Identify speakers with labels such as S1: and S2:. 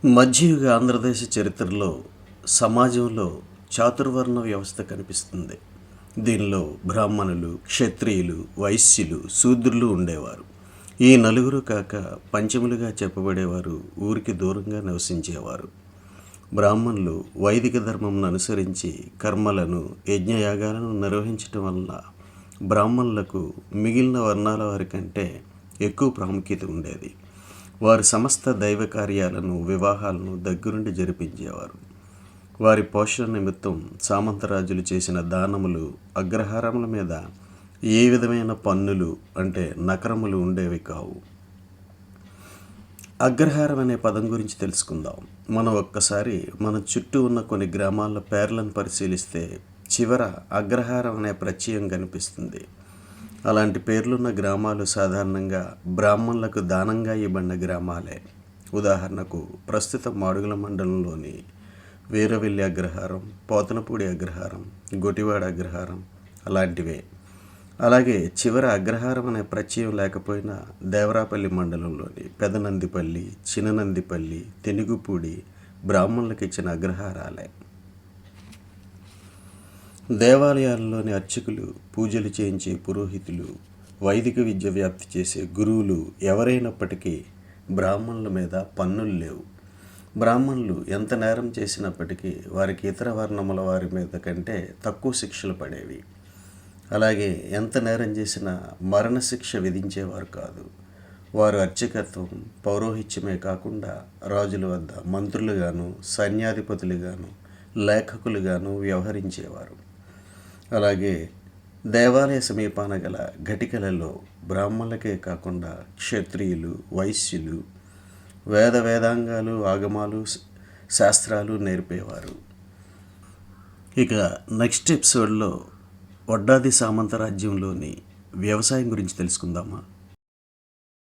S1: మధ్యయుగ ఆంధ్రదేశ చరిత్రలో సమాజంలో చాతుర్వర్ణ వ్యవస్థ కనిపిస్తుంది. దీనిలో బ్రాహ్మణులు, క్షత్రియులు, వైశ్యులు, శూద్రులు ఉండేవారు. ఈ నలుగురు కాక పంచములుగా చెప్పబడేవారు ఊరికి దూరంగా నివసించేవారు. బ్రాహ్మణులు వైదిక ధర్మంను అనుసరించి కర్మలను, యజ్ఞయాగాలను నిర్వహించటం వలన బ్రాహ్మణులకు మిగిలిన వర్ణాల వారి కంటే ఎక్కువ ప్రాముఖ్యత ఉండేది. వారి సమస్త దైవ కార్యాలను, వివాహాలను దగ్గరుండి జరిపించేవారు. వారి పోషణ నిమిత్తం సామంతరాజులు చేసిన దానములు, అగ్రహారముల మీద ఏ విధమైన పన్నులు అంటే నకరములు ఉండేవి కావు. అగ్రహారం అనే పదం గురించి తెలుసుకుందాం. మనం ఒక్కసారి మన చుట్టూ ఉన్న కొన్ని గ్రామాల పేర్లను పరిశీలిస్తే చివర అగ్రహారం అనే ప్రత్యయం కనిపిస్తుంది. అలాంటి పేర్లున్న గ్రామాలు సాధారణంగా బ్రాహ్మణులకు దానంగా ఇవ్వబడిన గ్రామాలే. ఉదాహరణకు ప్రస్తుత మాడుగుల మండలంలోని వీరవెల్లి అగ్రహారం, పోతనపూడి అగ్రహారం, గొటివాడ అగ్రహారం అలాంటివే. అలాగే చివర అగ్రహారం అనే ప్రత్యయం లేకపోయినా దేవరాపల్లి మండలంలోని పెదనందిపల్లి, చిన్ననందిపల్లి, తెనుగుపూడి బ్రాహ్మణులకు ఇచ్చిన అగ్రహారాలే. దేవాలయాల్లోని అర్చకులు, పూజలు చేయించే పురోహితులు, వైదిక విద్య వ్యాప్తి చేసే గురువులు ఎవరైనప్పటికీ బ్రాహ్మణుల మీద పన్నులు లేవు. బ్రాహ్మణులు ఎంత నేరం చేసినప్పటికీ వారికి ఇతర వర్ణముల వారి మీద కంటే తక్కువ శిక్షలు పడేవి. అలాగే ఎంత నేరం చేసినా మరణశిక్ష విధించేవారు కాదు. వారు అర్చకత్వం, పౌరోహిత్యమే కాకుండా రాజుల వద్ద మంత్రులుగాను, సైన్యాధిపతులుగాను, లేఖకులుగాను వ్యవహరించేవారు. అలాగే దేవాలయ సమీపాన గల ఘటికలలో బ్రాహ్మణులకే కాకుండా క్షత్రియులు, వైశ్యులు వేదాంగాలు, ఆగమాలు, శాస్త్రాలు నేర్పేవారు. ఇక నెక్స్ట్ ఎపిసోడ్లో వడ్డాది సామంత రాజ్యంలోని వ్యవసాయం గురించి తెలుసుకుందామా?